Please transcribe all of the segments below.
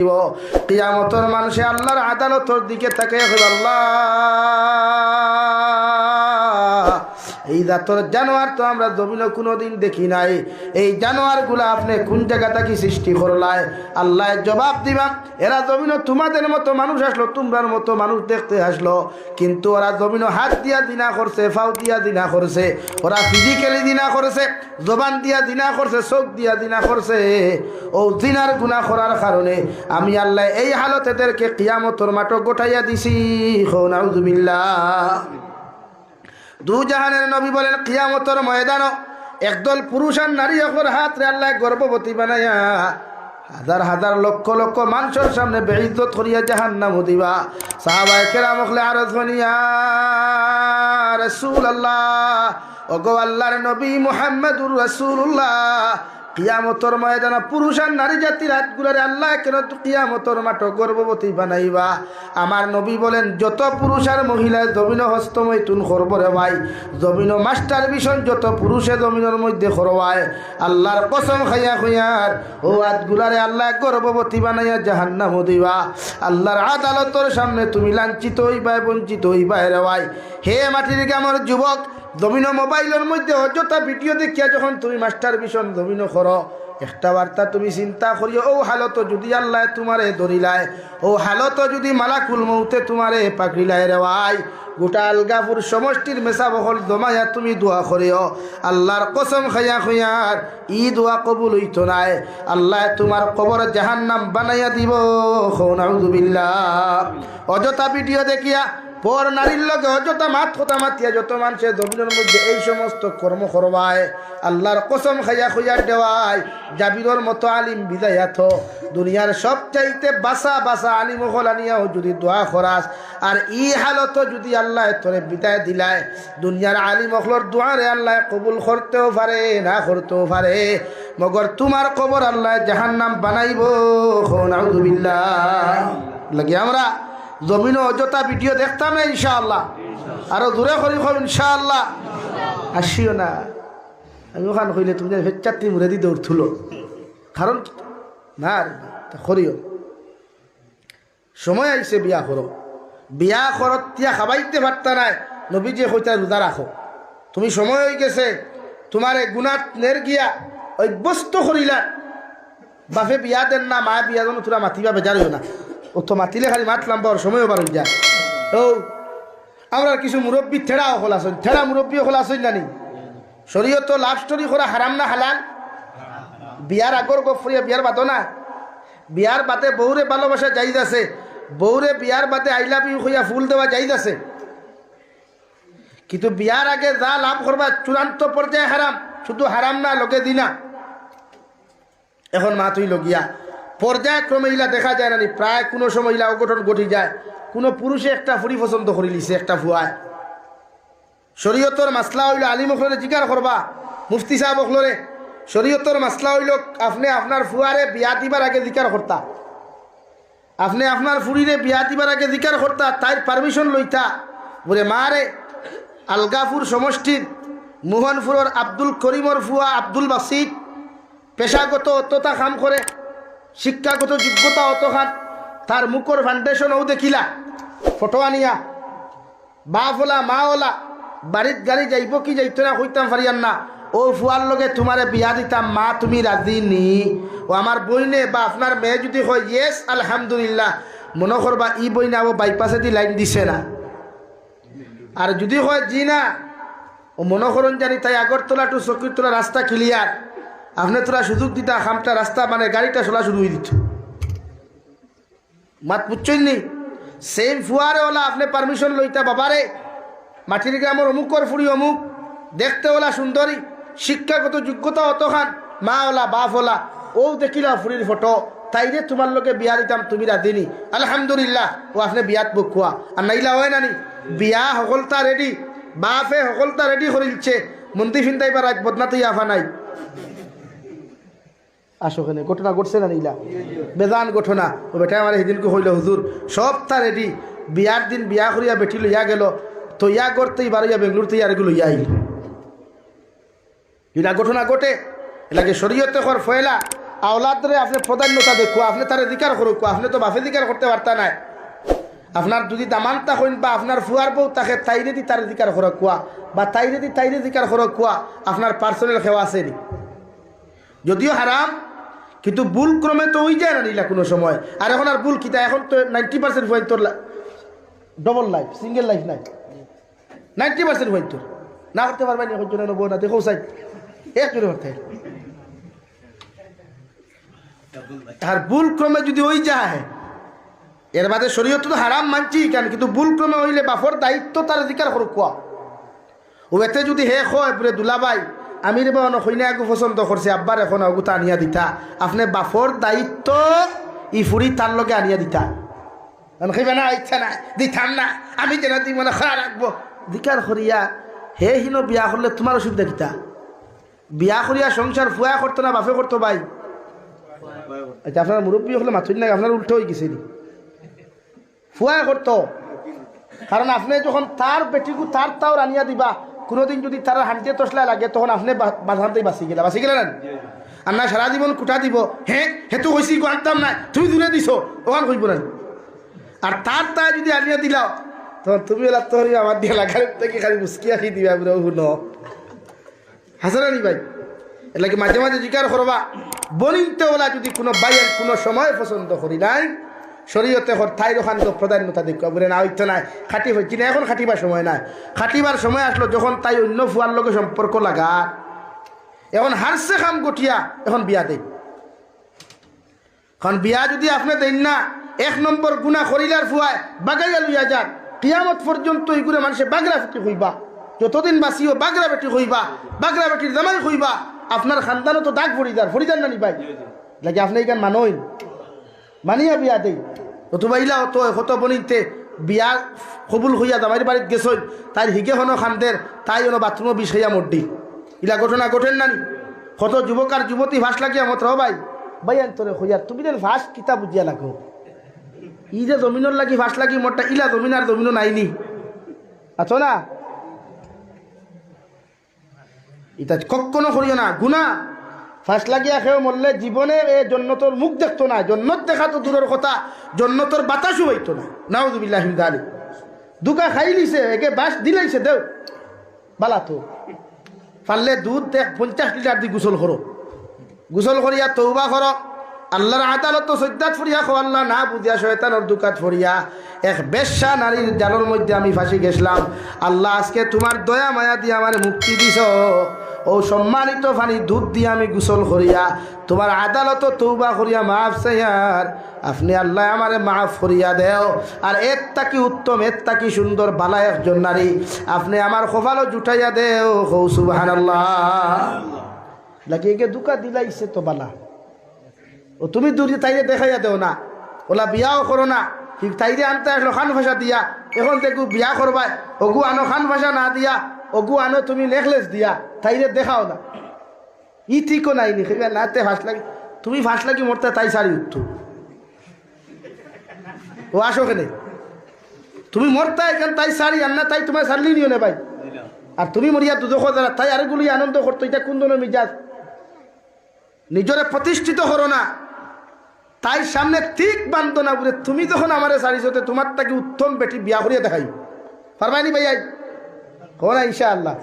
কিয়ামতের মানুষে আল্লাহর আদালতের দিকে তাকিয়ে কইবে, আল্লাহ এই জাতর জানোয়ার তো আমরা জমিনে কোনোদিন দেখি নাই, এই জানোয়ারগুলো আপনি কোন জায়গা থেকে সৃষ্টি করলাই? আল্লাহ জবাব দিবা, এরা জমিনে তোমাদের মতো মানুষ আসলো, তোমরার মতো মানুষ দেখতে আসলো, কিন্তু ওরা জমিনে হাত দিয়া দিনা করছে, ফাউ দিয়া দিনা করছে, ওরা ফিজিক্যালি দিনা করছে, জবান দিয়া দিনা করছে, চোখ দিয়া দিনা করছে। ও দিনার গুনাহ করার কারণে আমি আল্লাহ এই হালত এদেরকে কিয়ামতের মাঠে গোটাইয়া দিছি। নাউযুবিল্লাহ। দু জাহানের নবী বলেন, কিয়ামতের ময়দান একদল পুরুষ আর নারী অকর হাত রে আল্লাহ গর্ভবতী বানাইয়া হাজার হাজার লক্ষ লক্ষ মানুষের সামনে বেইজ্জত করিয়া জাহান্নাম দিবা। সাহাবায়ে কেরাম হলে আরজ করিয়া, রাসূলুল্লাহ, ওগো আল্লাহর নবী মুহাম্মদুর রাসূলুল্লাহ, কিয়ামতের ময়দানে পুরুষ আর নারী জাতির হাতগুলোরে আল্লাহ কেন কিয়ামতের মাঠে গর্ভবতী বানাইবা? আমার নবী বলেন, যত পুরুষ আর মহিলা জমিন হস্তমৈথুন করব রে ভাই, জমিন মাস্টার বিষয় যত পুরুষে জমিনের মধ্যে করবায়, আল্লাহর কসম খাইয়া খুইয়ার ও হাতগুলারে আল্লাহ গর্ভবতী বানাইয়া জাহান্নাম দিবা। আল্লাহর আদালতের সামনে তুমি লাঞ্ছিত হইবা, বঞ্চিত হইবা রে ভাই। হে মাটির গ্রামের যুবক, জমিন মোবাইলের মধ্যে অযথা ভিডিও দেখিয়া যখন তুমি মাস্টার ভিশন জমিন করো, একটা বার্তা তুমি চিন্তা করিও, ও হালত যদি আল্লাহ তোমারে ধরিলায়, ও হালত যদি মালাকুল মৌতে তোমারে পাকড়িলায় রে ভাই, গোটা আলগাপুর সমষ্টির মেসা বহল দমাইয়া তুমি দোয়া করিও, আল্লাহর কসম খাইয়া খুইয়ার ই দোয়া কবুল হইতো নাই, আল্লাহ তোমার কবর জাহান্নাম বানাইয়া দিব। নাউযুবিল্লাহ। অযথা ভিডিও দেখিয়া পর নারীর লগে অযথা মাত কথা মাতিয়া যত মানুষের জমিনের মধ্যে এই সমস্ত কর্ম করবায়, আল্লাহর কসম খাইয়া খুইয়ার দেওয়ায় জাবিরর মতো আলিম বিদায়াত দুনিয়ার সবচাইতে বাসা বাসা আলিম হলানিয়াও যদি দোয়া করাস, আর ই হালত যদি আল্লাহ তোরে বিদায় দিলায়, দুনিয়ার আলিম হলর দোয়ারে আল্লাহ কবুল করতেও পারে, না করতেও পারে, মগর তোমার কবর আল্লাহ জাহান্নাম বানাইব। নাউযুবিল্লাহ। লাগে আমরা জমিন অযথা ভিডিও দেখতাম না ইনশাআল্লাহ, আরো দূরে করি খাব ইনশাআল্লাহ। আসিও না, আমি ওখানে কইলে তুমি চারটি মুড়ে দিয়ে দৌড় থুলো, কারণ না করিও সময় আইসে বিয়া করো, বিয়া করত তিয়া খাবাইতে পারতা নাই, নবী যে কইতা রোজা রাখো, তুমি সময় হয়ে গেছে তোমার গুনাত নের গিয়া অভ্যস্ত করিলা, বাপে বিয়া দেন না, মায়ে বিয়া দেন, তোরা মাতিবা বেজারিও না, ও তো মাতিলে খালি মাতলাম বা ওর সময়ও বার হয়ে যায়। ও আমরা কিছু মুরব্বী ঠেড়াও হল আসেন, ঠেড়া মুরব্বীও হল আসেন জানি, শরীয়ত লাভ স্টোরি করা হারাম না হালাল? বিয়ার আগর গফরিয়া বিয়ার বাদো না, বিয়ার বাদে বউরে ভালোবাসা যাইজ আছে, বউরে বিয়ার বাদে আই লাভ ইউ হইয়া ফুল দেওয়া যাইজ আছে, কিন্তু বিয়ার আগে যা লাভ করবা চূড়ান্ত পর্যায়ে হারাম, শুধু হারাম না লগে দিনা। এখন মা তুই লগিয়া পর্যায়ক্রমে ইলা দেখা যায় না, প্রায় কোনো সময় ইলা অঘটন ঘটি যায়, কোনো পুরুষে একটা ফুরি পছন্দ করে লিছে একটা ফুয়ায়, শরীয়তর মাসলা হইল আলিম হলরে জিজ্ঞাসা করবা, মুফতি সাহেব হলরে, শরীয়তর মাসলা হইল আপনি আপনার ফুয়ারে বিয়া দিবার আগে জিকার করতা, আপনি আপনার ফুরিরে বিয়া দিবার আগে জিকার করতা, তাই পারমিশন লইতা। বলে মা রে, আলগাপুর সমষ্টির মোহনপুরের আব্দুল করিমর ফুয়া আব্দুল বাসিদ পেশাগত অতটা কাম করে, শিক্ষাগত যোগ্যতা অতখান, তার মুখর ফাউন্ডেশনও দেখিলা, ফটো আনিয়া বাপ ওলা মা ওলা বাড়িত গাড়ি যাইব কি যাইতো না কইতাম পারিয়ান না, ও ফুয়ার লগে তোমারে বিয়া দিতাম, মা তুমি রাজি নি? ও আমার বইনে বা আপনার মেয়ে যদি হয় ইয়েস আলহামদুলিল্লাহ, মনে করবা ই বইনে ও বাইপাসে দি লাইন দিছে না, আর যদি হয় জি না, ও মনে করুন জানি তাই আগরতলা টু চকিরতলা রাস্তা ক্লিয়ার, আপনি তোরা সুযোগ দিতা খামটা রাস্তা মানে গাড়িটা চলা শুরু হয়ে দিত, মাত বুঝছেন নি? সেম ফুয়ারে ওলা আপনি পারমিশন লইতা, বাবারে মাটির গ্রামের অমুকর ফুরি অমুক, দেখতে ওলা সুন্দরী, শিক্ষাগত যোগ্যতা অতখান, মা ওলা বাপ ওলা, ও দেখিলা ফুরির ফটো, তাইরে তোমার লোকে বিয়া দিতাম, তুমি রাধিনি, আলহামদুলিল্লাহ, ও আপনি বিয়াত বকুয়া। আর নাইলা হয় নানি বিয়া সকলতা রেডি, বাপে সকলতা রেডি করে দিচ্ছে, মন্দির ফিন্তাইবার রাজ বদনাতে আফা নাই, আসোখানে ঘটনা ঘটছে না নিলা বেজান ঘটনা। ও বেটা আমার সেদিনকে হইল হুজুর সব তা রেডি, বিয়ার দিন বিয়া করিয়া বেটি লইয়া গেল, তো ইয়া করতেই বারইয়া বেঙ্গলোর থেকে আর এগুলো আইল, এটা ঘটনা ঘটে, এলাকে শরীয়তে কর ফয়লা আওলাদরে আপনি প্রাধান্যতা দেখো, আপনি তার অধিকার করো, আপনি তো বাফে অধিকার করতে পারতা নাই। আপনার যদি দামানতা হইন বা আপনার ফুয়ার বউ তাকে তাইরে দি তার অধিকার করো কুয়া, বা তাইরে দি তাইরে অধিকার করো কুয়া, আপনার পার্সোনাল খেওয়া আসেনি, যদিও হারাম, কিন্তু ভুল ক্রমে তো ওই যায় না নিলা কোনো সময়। আর এখন আর ভুল কিতা, এখন তো 90% হইন তোর ডবল লাইফ, সিঙ্গেল লাইফ নাই, 90% হইন তোর না করতে পারবেন না, নেবো না দেখো চাই এক জনে করতে। আর ভুল ক্রমে যদি ওই যায়, এর বাদে শরীয়ত তো হারাম মানছি কেন, কিন্তু ভুল ক্রমে হইলে বাপর দায়িত্ব তার অধিকার করো কুয়া। ও এতে যদি হে হয় বলে দুলাভাই আমি রে বাবা হইনা একটু পছন্দ করছে, আব্বার এখন অগুতা আনিয়া দিতা, আপনি বাপর দায়িত্ব ই ফুরি তার লগে আনিয়া দিতা। খাইবে না, ইচ্ছা না দিতাম না, আমি যেন তুই মনে খারাপ রাখবো দিকার করিয়া হে হিন বিয়া করলে তোমার অসুবিধা কিতা? বিয়া করিয়া সংসার ফুয়া করতো না বাপে করতো ভাই? আচ্ছা আপনার মুরব্বী হলে মাথুর না, আপনার উল্টো হয়ে গেছে, ফুয়া করতো। কারণ আপনি যখন তার বেটিকু তার তাও আনিয়া দিবা, কোনোদিন যদি তার হাঁটিতে তসলা লাগে তখন আপনি বাঁধাতেই বাঁচি গেলা না। আর না সারা জীবন কুটা দিব, হ্যাঁ হেতু হয়েছি আনতাম না, তুমি দূরে দিছো ওখান কইব না। আর তার তা যদি আনিয়া দিলাও তখন তুমি এলা তোর আমার দিয়ে লাগার থেকে খালি মুসকি আঁকি দিবা বলে শুনো হাসানা নি ভাই। এর লাগে মাঝে মাঝে জিজ্ঞাসা করবা বনিতে ওলা যদি কোনো বাইয়ের কোনো সময় পছন্দ করি নাই, শরীয়তে ঠাই রখান তো প্রাধান্যতা দেখো বলে না হইতো নাই খাটি হয়েছি না, এখন খাটিবার সময় নাই। খাটিবার সময় আসলো যখন তাই অন্য ফুয়ার লগে সম্পর্ক লাগা, এখন হারছে খাম গঠিয়া এখন বিয়া দেয়। কারণ বিয়া যদি আপনি দেন না, 1 নম্বর গুণা করিলার ফুয়ায় বাগাইয়া লইয়া যান, কিয়ামত পর্যন্ত এইগুলো মানুষে বাগরা বেটি হইবা, যতদিন বাঁচিও বাগরা বেটি হইবা, বাগরা বেটির জামাই হইবা, আপনার খানদানও তো দাগ ফরিদার না নি ভাই লাগে আপনি এখান মানই মানিয়া বিয়া দেই। অথবা ইলা হতো বনিতে বিয়া কবুল হইয়া দামাইর বাড়িত গেছই, তাই হিগে হনো খান্দের, তাই হনো বাথরুমও বিষ হইয়া মরডি, ইলা ঘটনা ঘটেন নানি? কত যুবক আর যুবতী ভাস লাগিয়া মত ভাই ভাই আন্তরে হইয়া তুমি যেন ভাস কিতা বুঝিয়া লাগো, ই যে জমিনের লাগি ভাস লাগি মোটটা, ইলা জমিন আর জমিনও নাইনি আছো না, এটা কখনো করিও না গুণা। ফাঁস লাগিয়া খেয়ে মরলে জীবনে এ জন্নতর মুখ দেখতো না, জন্নত দেখা তো দূরের কথা, জন্নতর বাতাসও হইতো না। নাউযুবিল্লাহি মিন যালিক। দুকা খাই লিছে, একে বাস দিলাইছে দেও বালা তো পারলে দুধ 50 লিটার দি গোসল করো, গোসল করিয়া তৌবা করো, আল্লাহর আদালত সজ্জাত ফরিয়া খো, আল্লাহ না বুঝিয়া শয়তানের দুকাত ফরিয়া এক বেশ্যা নারীর জালের মধ্যে আমি ফাঁসি গেছিলাম, আল্লাহ আজকে তোমার দয়া মায়া দিয়ে আমার মুক্তি দিছ, ও সম্মানিত পানি দুধ দিয়ে আমি গোসল করিয়া তোমার আদালত তৌবা করিয়া মাফ চাইয়ার, আপনি আল্লাহ আমারে মাফ করিয়া দেও। আর এর তাকি উত্তম, এর তাকি সুন্দর বালা একজন নারী আপনি আমার কপালও জুটাইয়া দেও, হৌ সুবহানাল্লাহ। লাগিয়ে গে দুকা দিলাইছে তো বালা, ও তুমি দূরে তাইরে দেখাইয়া দেও না, ওলা বিয়াও করো না, ঠিক তাইরে আনতে আসলো খান ভাষা দিয়া, এখন দেখু বিয়া করবাই ওগু আনো খান ভাষা না দিয়া, ওগু আনো তুমি নেকলেস দিয়া, তাইরে দেখাও না, ই ঠিকও নাই নি নাতে ফাঁস লাগি, তুমি ফাঁস লাগি মরতে তাই সারি উঠতো ও আসো কেনে, তুমি মরতা এখান তাই সারি আর না তাই তোমার সারলি নিও না ভাই, আর তুমি মরিয়া দুদক দ্বারা তাই আরেকগুলি আনন্দ করতো, এটা কোন ধরনের মিজাজ? নিজরে প্রতিষ্ঠিত করো না, তাই সামনে ঠিক বান্ধ না বলে তুমি যখন আমার সারিছতে তোমার তাকে উত্তম বেটি বিয়া করিয়া দেখাই পারবাইনি ভাই কো না ইনশাআল্লাহ।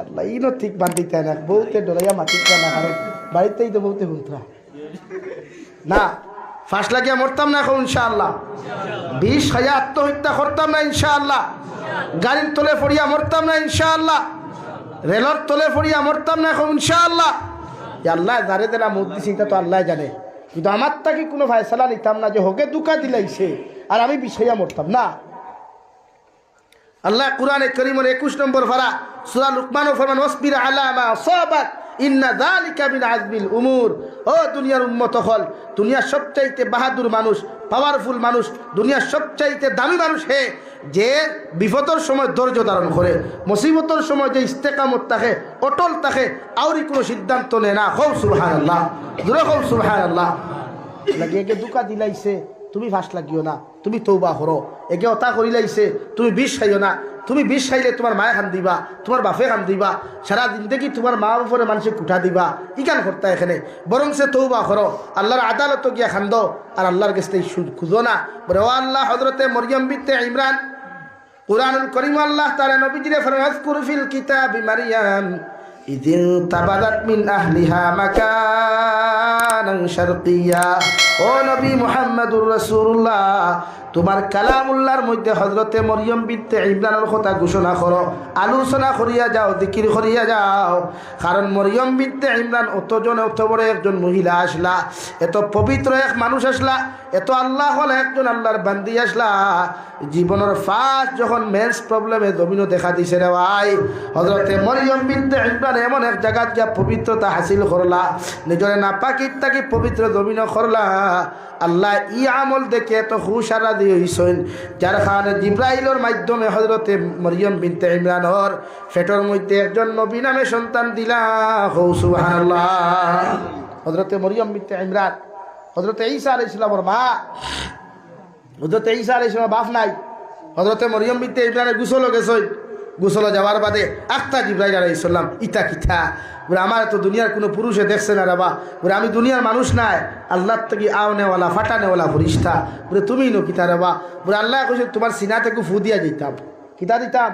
আল্লাহ ইনো ঠিক বান্ধিতে না, বহুতে ডরাইয়া মাতিকা না, কারণ বাড়িতেই তো বহুতে হুন্তরা না, ফাঁস লাগিয়া মরতাম না এখন ইনশাআল্লাহ, 20,000 আত্মহত্যা করতাম না ইনশাআল্লাহ, গাড়ির তলে ফড়িয়া মরতাম না ইনশাআল্লাহ, রেলর তলে ফড়িয়া মরতাম না এখন ইনশাআল্লাহ। আল্লাহ যারে যারা মত দিছে এটা তো আল্লাহ জানে, কিন্তু আমার তাকে কোনো ফয়সালা নিতাম না যে হোকে দুকা দিলাইছে আর আমি বিষয়া মরতাম না। আল্লাহ কুরআনে কারীমের 21 নম্বর পারা সূরা লুকমানও ফরমান ওয়াসবির আলা মা আসাবাক ইন্না যালিকা মিন আযমিল উমুর। ও দুনিয়ার উম্মত হল, দুনিয়ার সবচাইতে বাহাদুর মানুষ, পাওয়ারফুল মানুষ, দুনিয়ার সবচাইতে দামি মানুষ হে যে বিপদের সময় ধৈর্য ধারণ করে, মুসিবতের সময় যে ইস্তেকামত থাকে, অটল থাকে, আউরি কোনো সিদ্ধান্ত নেয় না। হৌ সুবহানাল্লাহ, জোরে হৌ সুবহানাল্লাহ। লাগিয়ে দুকা দিলাইছে তুমি ফাঁস লাগিও না, তুমি তৌবা করো। একে অতা করি লাইছে তুমি বিষ খাইও না, তুমি বিষ খাইলে তোমার মায়ে খান দিবা, তোমার বাপে খান দিবা, সারা জিন্দগি তোমার মা উপরে মানুষে কুঠা দিবা, ইকান করতা এখানে। বরং সে তৌবা করো, আল্লাহর আদালত গিয়া খান্দ আর আল্লাহর কাছে খুঁজো না। বলে ও আল্লাহ, হযরতে মরিয়ম বিনতে ইমরান, কুরআনুল কারীম আল্লাহ তাআলা নবীজিরে ফরমায় আযকুর ফিল কিতাবি মারইয়াম ইযিন তাবাদাত মিন আহলিহা মাকানান শারকিয়া। ও নবী মুহাম্মদুর রাসূলুল্লাহ, তোমার কালামুল্লাহর মধ্যে হযরতে মরিয়ম বিনতে ইমরানের কথা ঘোষণা করো, আলোচনা করিয়া যাও, জিকির করিয়া যাও। কারণ মরিয়ম বিনতে ইমরান অত বড় একজন মহিলা আসলা, এত পবিত্র এক মানুষ আসলা, এত আল্লাহ হল একজন আল্লাহর বান্দি আসলা। জীবনের ফার্স্ট যখন মেন্স প্রবলেমে জমিনও দেখা দিছে রে ভাই, হযরতে মরিয়ম বিনতে ইমরান এমন এক জায়গা গিয়া পবিত্রতা হাসিল করলা, নিজরে নাপাকিত থাকি পবিত্র জমিনও করলা। আল্লাহ ই আমল দেখে এত খুশারা দিয়ে হইছেন, যার কারণে জিব্রাইলের মাধ্যমে হযরতে মরিয়ম বিনতে ইমরানের পেটের মধ্যে একজন নবী নামে সন্তান দিলা। হো সুবহানাল্লাহ। হযরতে মরিয়ম বিনতে ইমরান হযরতে ঈসা আলাইহিস সালামের মা। হযরতে ঈসা আলাইহিস সালামের বাপ নাই। হযরতে মরিয়ম বিনতে ইমরানের গোসলও গেছেন। গোসলে যাওয়ার বাদে আখতা জিব্রাইল আলাইহিস সালাম ইতা কিতা বলে, আমার তো দুনিয়ার কোনো পুরুষে দেখছে না রাবা, বলে আমি দুনিয়ার মানুষ নাই, আল্লাহ থেকে আওনেওয়ালা ফাটানেওয়ালা ফরিস্তা, বলে তুমি নো কিতা রাবা। বলে আল্লাহ কইছে তোমার সিনা থেকে ফু দিয়া যেতাম, কিতা দিতাম,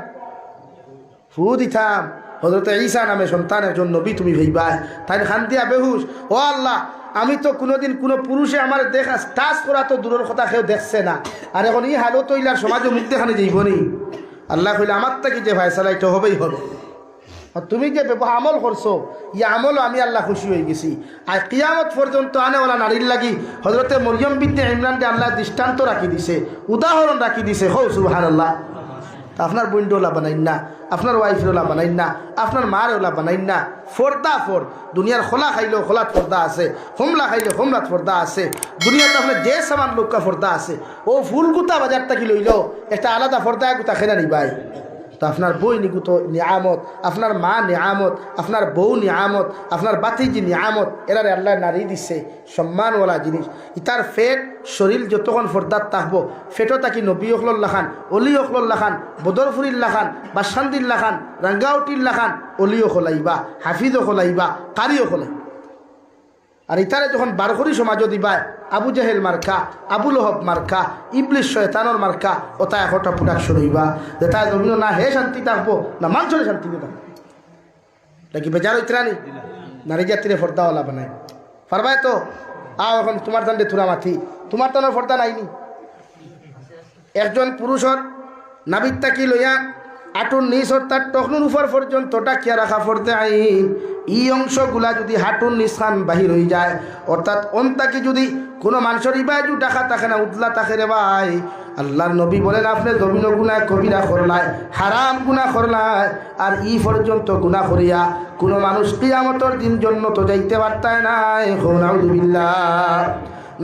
ফু দিতাম। হযরতে ঈসা নামে সন্তান একজন নবী তুমি ভাইবাই, তাই খান দিয়া বেহুশ। ও আল্লাহ, আমি তো কোনোদিন কোনো পুরুষে আমার দেখা টাচ করা তো দূরের কথা কেউ দেখছে না, আর এখন এই হালত হইলার সমাজে মুখ দেখানে যাইব নি। আল্লাহ কইলে আমার থেকে যে ফায়সালা এটা হবেই হবে, তুমি যে আমল করছো ই আমল আমি আল্লাহ খুশি হয়ে গেছি। আর কিয়ামত পর্যন্ত আনেওয়ালা নারীর লাগি হযরতে মরিয়ম বিনতে ইমরানকে আল্লাহ দৃষ্টান্ত রাখি দিছে, উদাহরণ রাখি দিছে। হো সুবহানাল্লাহ। আপনার বন্ধুওলা বানাইন না, আপনার ওয়াইফেরওলা বানাইন না, আপনার মার ওলা বানাইন না। ফর্দা ফর দুনিয়ার খোলা খাইলেও খোলাত ফর্দা আছে, হোমলা খাইলে হোমলাত ফর্দা আছে। দুনিয়াতে আপনার যে সামান লোকা ফর্দা আছে, ও ফুল গুতা বাজার থাকি লইলেও একটা আলাদা ফর্দা গুতা খেলা নিবাই। তো আপনার বই নিকুত নিয়ামত, আপনার মা নিয়ামত, আপনার বউ নিয়ামত, আপনার বাতিজি নিয়ামত, এরারে আল্লাহ নারী দিচ্ছে সম্মানওয়ালা জিনিস। ইতার ফেট শরীর যতক্ষণ ফর্দাত থাকবো, ফেটও তাকি নবী অখলর লাখান, অলি অখলর লাখান, বদরফুরির লাখান, বাসান্দির লাখান, রাঙ্গাউটির লাখান অলিও খোলাইবা, হাফিজও খোলাইবা, কারিও খোলাই। আর ইতারে যখন বারখরি সমাজও দিবা, আবু জাহেল মার্কা, আবু লহব মার্কা, ইবলিশ শয়তানোর মার্কা, ও তা একটা প্রোডাকশন হইবা যে তাই জমিন না হে শান্তি থাকবো না মানুষের শান্তি থাকবো। নাকি বেজার হইতরানি নারী জাতিরে ফর্দাওয়ালা বানায় পারবাই তো। আও এখন তোমার দান্ডে থুরা মাথি, তোমার টানোর ফর্দা নাইনি। একজন পুরুষের নাবিত তাকি লইয়া আটুর নিচ অর্থাৎ টকনুর উপর পর্যন্ত টাকিয়া রাখা ফর্দে আইন। এই অংশগুলা যদি হাঁটুর নিস্কান বাহির হয়ে যায়, অর্থাৎ অন্তাকি যদি কোনো মানুষের ইবাজু টাকা থাকে না, উতলা থাকে রে ভাই, আল্লাহর নবী বলেন আপনি জমিন গুনাহ কবিরা করলায়, হারাম গুনাহ করলায়, আর ই পর্যন্ত গুনাহ করিয়া কোনো মানুষ কিয়ামতের দিন জন্য তো যাইতে পারতায় নাই। নাউযুবিল্লাহ।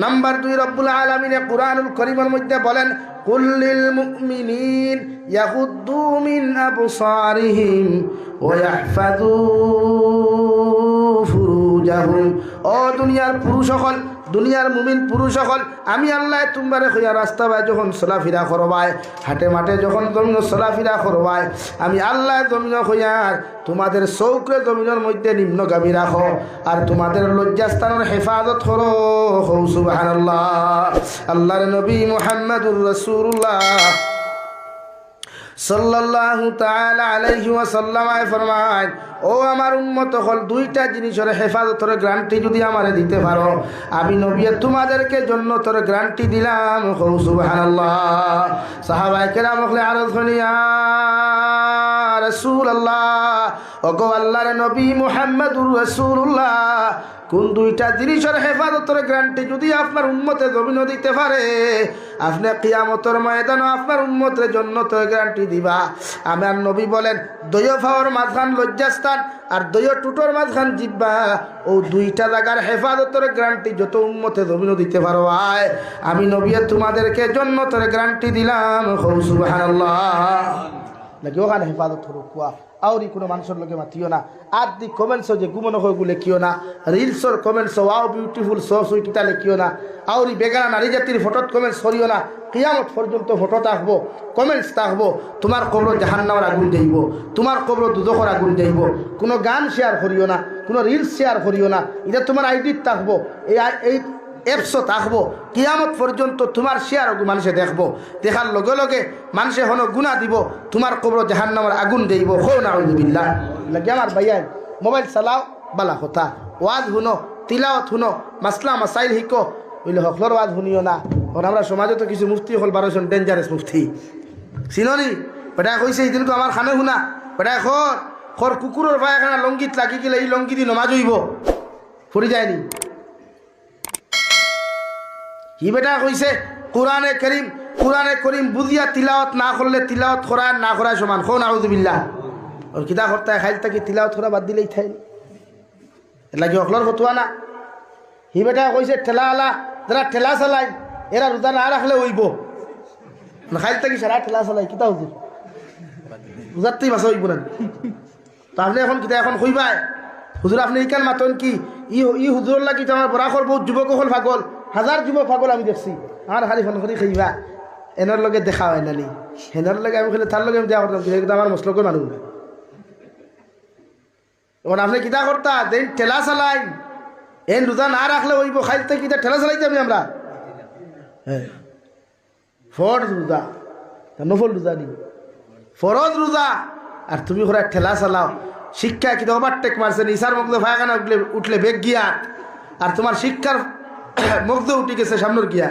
নাম্বার 2, রব্বুল আলামিন কুরআনুল কারীমের মধ্যে বলেন কুল্লিল মুমিনিন ইয়াগুদ্দু মিন আবসারিহিম ওয়া ইয়াহফাযু ফুরুজাহুম। ও দুনিয়ার পুরুষ সকল, দুনিয়ার মুমিন পুরুষ সকল, আমি আল্লাহ তোমারে হইয়া রাস্তা বাই যখন চলাফেরা করবাই, হাটে মাঠে যখন জমিন চলাফেরা করবাই, আমি আল্লাহ জমিন হইয়ার তোমাদের চৌকরে জমিনের মধ্যে নিম্নগামী রাখো, আর তোমাদের লজ্জাস্থানের হেফাজত করো। সুবহানাল্লাহ। আল্লাহর নবী মুহাম্মদুর রাসূলুল্লাহ সাল্লাল্লাহু তাআলা আলাইহি ওয়াসাল্লাম ফরমায়, ও আমার উম্মত হল, দুইটা জিনিসের হেফাজতের গ্যারান্টি যদি আমারে দিতে পারো, আমি নবী তোমাদেরকে জান্নাতের গ্যারান্টি দিলাম। সুবহানাল্লাহ। সাহাবায়ে কেরাম বলে আরজ করিয়া রাসূলুল্লাহ, ওগো আল্লাহর নবী মুহাম্মদুর রাসূলুল্লাহ, কোন দুইটা জিনিসের হেফাজতের গ্যারান্টি যদি আপনার উম্মতে জমিন দিতে পারে, আপনি কিয়ামতের ময়দানে আপনার উম্মতের জান্নাতের গ্যারান্টি দিবা। আমার নবী বলেন দয় ফাওয়ার মাঝখান লজ্জাস্থান আর দয় টুটোর মাঝখান জিব্বা, ও দুইটা জায়গার হেফাজতের গ্যারান্টি যত উম্মতে জমিন দিতে পারো, আমি নবী তোমাদেরকে জান্নাতের গ্যারান্টি দিলাম। সুবহানাল্লাহ। নাকি ওখানে হেফাজত হলো কুয়া আউরি কোনো মানুষের লোকে মাতিও না। আর দি কমেন্টসও যে গুমন হয়ে লেখিও না, রিলসর কমেন্টস ওয়াও বিউটিফুল সো সুইটিটা লেখিও না, আউরি বেগানা নারী জাতির ফটোত কমেন্টস করিও না। কিয়ামত পর্যন্ত ফটো থাকবো, কমেন্টস থাকবো, তোমার কবর জাহান্নামের আগুন যাইব, তোমার কবর দুদখর আগুন যাইব। কোনো গান শেয়ার করিও না, কোনো রিলস শেয়ার করিও না, এটা তোমার আইডিত থাকবো, এই অ্যাপসও থাকবো। কিয়ামত পর্যন্ত তোমার শেয়ার মানুষে দেখবো, দেখার লগে লগে মানুষে হন গুণা দিব, তোমার কবর জাহান্নামের আগুন দেইব। হো নাউযুবিল্লাহ। লাগে আমার ভাইয়াই মোবাইল চালাও বালা কথা, ওয়াজ শুনো, তিলাওয়াত শুনো, মাসলা মাসাইল শিকো, বুঝলে হকলর ওয়াজ শুনিও না। ওর আমরা সমাজে তো কিছু মুফতি হল 12জন ডেঞ্জারাস মুফতি চিননি, বেটা কইছে এই দিনকে আমার খানে শুনা, বেটা খর কুকুরের ভাই এখানে লঙ্গিত লাগি গেলে এই লঙ্গি দি নমাজ হইব, ফুরি যায়নি। কি বেটা কইছে কোরআনে করিম বুঝিয়া তিলাওয়াত না করলে তিলাওয়াত করা না করা সমান। খো নাউযুবিল্লাহ। ওর কিতা করতে খাইল তাকে তিলাওয়াত করা বাদ দিলেই থাই, এলা কি অকলর ফতুয়া না। হি বেটা কইছে ঠেলা আলা যারা ঠেলা চালাই এরা রোজা না রাখলে হইব, খাইল তাকি সারা ঠেলা চালাই কিতা হুজুর রোজারতেই বাসা হইব না। তো আপনি এখন কিতা এখন কইবাই হুজুর আপনি ইকান মাতন কি ই হুজুর লাগি তো আমার বরাখর বহুত যুবক হল পাগল, হাজার যুবক পাগল আমি দেখছি, আমার খালি ফোন করি খাইবা এনার লগে দেখা হয় নালি, হেনার লগে আমি খালি তার লগে আমি দেওয়া করতাম, কিন্তু আমার মশলকের মানুষ না। এখন আপনি কিতা করতা দেন ঠেলা চালাই এন রোজা না রাখলে হইব, খাইতে কিতা ঠেলা চালাইতে আমি আমরা হ্যাঁ ফরজ রোজা নফল রোজা নি ফরজ রোজা, আর তুমি ঘরে ঠেলা চালাও। শিক্ষা কিন্তু ওভারটেক মারছে, নিসার মগ্ধ ফায়খানা উঠলে বেগ গিয়া, আর তোমার শিক্ষার মগ্ধ উঠে গেছে সামনের গিয়া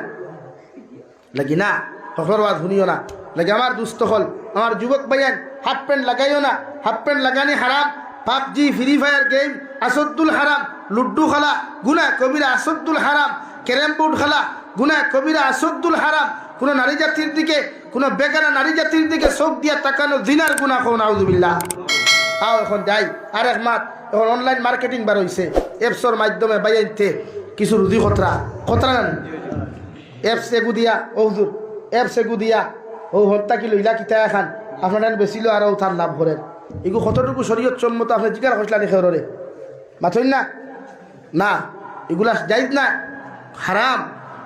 লাগি না। হকর ওয়াজ শুনিও না। লাগে আমার দুস্থ হল আমার যুবক ভাইয়ান হাফ প্যান্ট লাগাইও না, হাফ প্যান্ট লাগানি হারাম। পাবজি ফ্রি ফায়ার গেম আসদ্দুল হারাম, লুড্ডু খেলা গুনা কবিরা আসদ্দুল হারাম, ক্যারেম বোর্ড খেলা গুনা কবিরা আসদ্দুল হারাম। কোনো নারী জাতির দিকে, কোনো বেগানা নারী জাতির দিকে চোখ দিয়া তাকানো জিনার গুনা। খো নাউযুবিল্লাহ। আও এখন যাই আর এক মাত, এখন অনলাইন মার্কেটিং বার হয়েছে, অ্যাপসর মাধ্যমে বাইতে কিছু রুজি খতরা না অ্যাপস এগু দিয়া ও হুজুর অ্যাপস এগু দিয়া ও হত্যা কি লইলা কিতা এখন আপনার বেশিল আর তার লাভ করেন। এগু কতটুকু শরীয়ত সম্মত আপনি জিজ্ঞাসা করছিলেন খেরে মাথইন না না, এগুলা যাইত না, হারাম।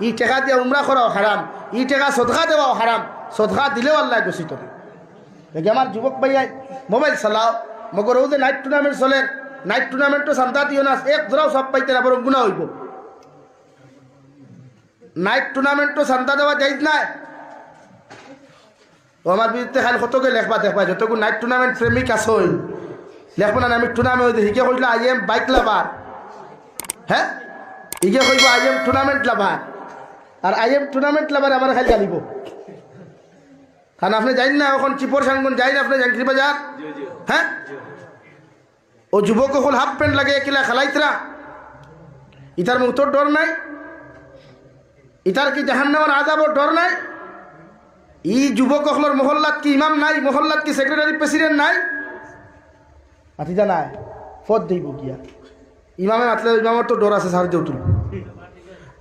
ই টেকা দিয়া উমরা করাও হারাম, ই টেকা সদকা দেওয়াও হারাম, সদকা দিলেও আল্লাহ গছিত। দেখি আমার যুবক ভাইয়াই মোবাইল চালাও, মগর ও যে নাইট টুর্নামেন্ট চলে, নাইট টুর্নামেন্টও শান্তা দিও না, এক ধরাও সব পাইতে না, বরং গুণা হইব। নাইট টুর্নামেন্টও শান্তা দেওয়া যাইত নাই। ও আমার বিরুদ্ধে খালি কতকে লেখবা দেখবা, যতটুকু নাইট টুর্নামেন্ট প্রেমিক আসই লেখবো না। আমি টুর্নামেন্ট হিকে কইল আই এম বাইক লাভার, হ্যাঁ ইগে কইব আই এম টুর্নামেন্ট লাভার, আর আই এম টুর্নামেন্ট লাভার আমার খালি জানিব। কারণ আপনি যাইন না এখন চিপর সাঙ্গন যাই না আপনি জাঙ্গির বাজার, হ্যাঁ ও যুবক হল হাফ প্যান্ট লাগে কিলা খেলাইতরা, ইতার মুক্তর ডর নাই, ইতার কি জাহান্নামের আযাবের ডর নাই। ই যুবক হলর মহল্লাত কি ইমাম নাই, মহল্লাত কি সেক্রেটারি প্রেসিডেন্ট নাই, আতিজা নাই ফদ দেব গিয়া ইমামে মাতলে ইমামের তো ডর আছে সার দেউতুল।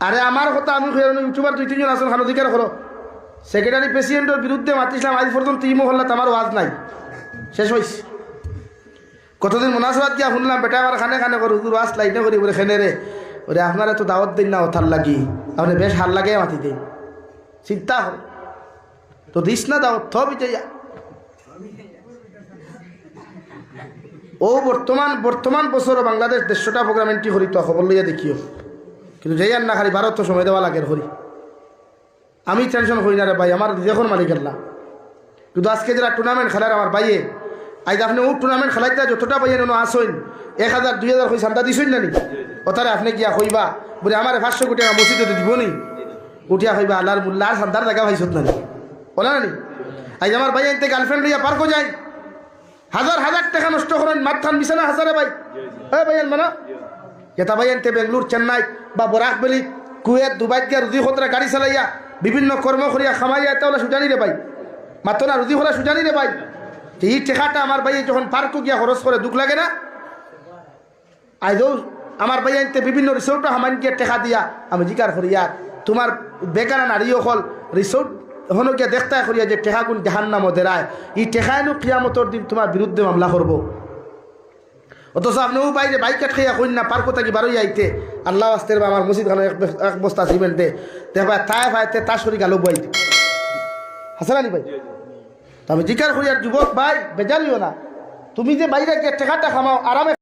আরে আমার কথা আমি ইউটিউবার 2-3 জন আছেন খান অধিকার করো, সেক্রেটারি প্রেসিডেন্টের বিরুদ্ধে মাতিছিলাম, আজ পর্যন্ত ই মহল্লাত আমার ওয়াজ নাই, শেষ হয়েছে। কতদিন মোনাসবাদ গিয়া শুনলাম বেটা আমার খানে খানে করো হুজুর ওয়াজ লাইনে করি বলে খেনে রে ওরে আপনারা তো দাওয়াত দিন না ওথার লাগি, আপনি বেশ হার লাগে মাতি দিন, চিন্তা হল তো দিস না দাওয়াত থ বিজয়া। ও বর্তমান বছর বাংলাদেশ 150টা প্রোগ্রাম এন্ট্রি করি, তো খবর লইয়া দেখিও, কিন্তু যাই আর না খালি ভারত তো সময় দেওয়া লাগে করি। আমি টেনশন করি না রে ভাই, আমার যখন মালিক আল্লাহ। কিন্তু আজকে যারা টুর্নামেন্ট খেলার আমার ভাইয়ে আজ আপনি ও টুর্নামেন্ট খেলাইতে যতটা পাইয়েন আসইন 1000-2000 কই চান্দা দিছইন না নি, ওটারে আপনি গিয়া কইবা বলে আমার 500 কোটি টাকা মসজিদে দিব নি, উঠিয়া কইবা আল্লাহর মুল্লার চান্দার জায়গা ভাইছত না নি, বলা না নি। আজ আমার ভাই এনতে গার্লফ্রেন্ড লইয়া পার্কও যায়, হাজার টাকা নষ্ট করেন, মাথান বিছানা হাজারে ভাই, হ্যাঁ ভাইয়ান মানা যেটা ভাই এনতে বেঙ্গলোর, চেন্নাই বা বরাকবেলি, কুয়েত, দুবাই গিয়া রুজি খতরা গাড়ি চালাইয়া বিভিন্ন কর্ম করিয়া খামাইয়া এটা হলে সুজানি রে ভাই, মাত্র না রুজি হলে সুজানি রে ভাই। এই টেকাটা আমার ভাই যখন পার্কও গিয়া খরচ করে দুঃখ লাগে না। আইজও আমার ভাই আনতে বিভিন্ন রিসোর্টে হামান গিয়ে টেকা দিয়া আমি জিকার করি, আর তোমার বেকার নারীও হল রিসোর্ট হনো গিয়া দেখতে করিয়া যে টেকাগুন জাহান্নামে দেরায় এই টেকায়নো কিয়ামতর দিন তোমার বিরুদ্ধে মামলা করবো। অথচ আপনিও বাইরে বাইক খাইয়া কইন না পার্ক থাকি বারোই আইতে আল্লাহ আসতে আমার মসজিদ খানো এক বস্তা সিমেন্ট দে দেখবা তাই ভাইতে তা সরি গালো বই হাসানি ভাই। তো আমি জিজ্ঞাসা করি আর যুবক ভাই বেজালিও না, তুমি যে বাইরে গিয়ে টেকাটা খামাও আরামে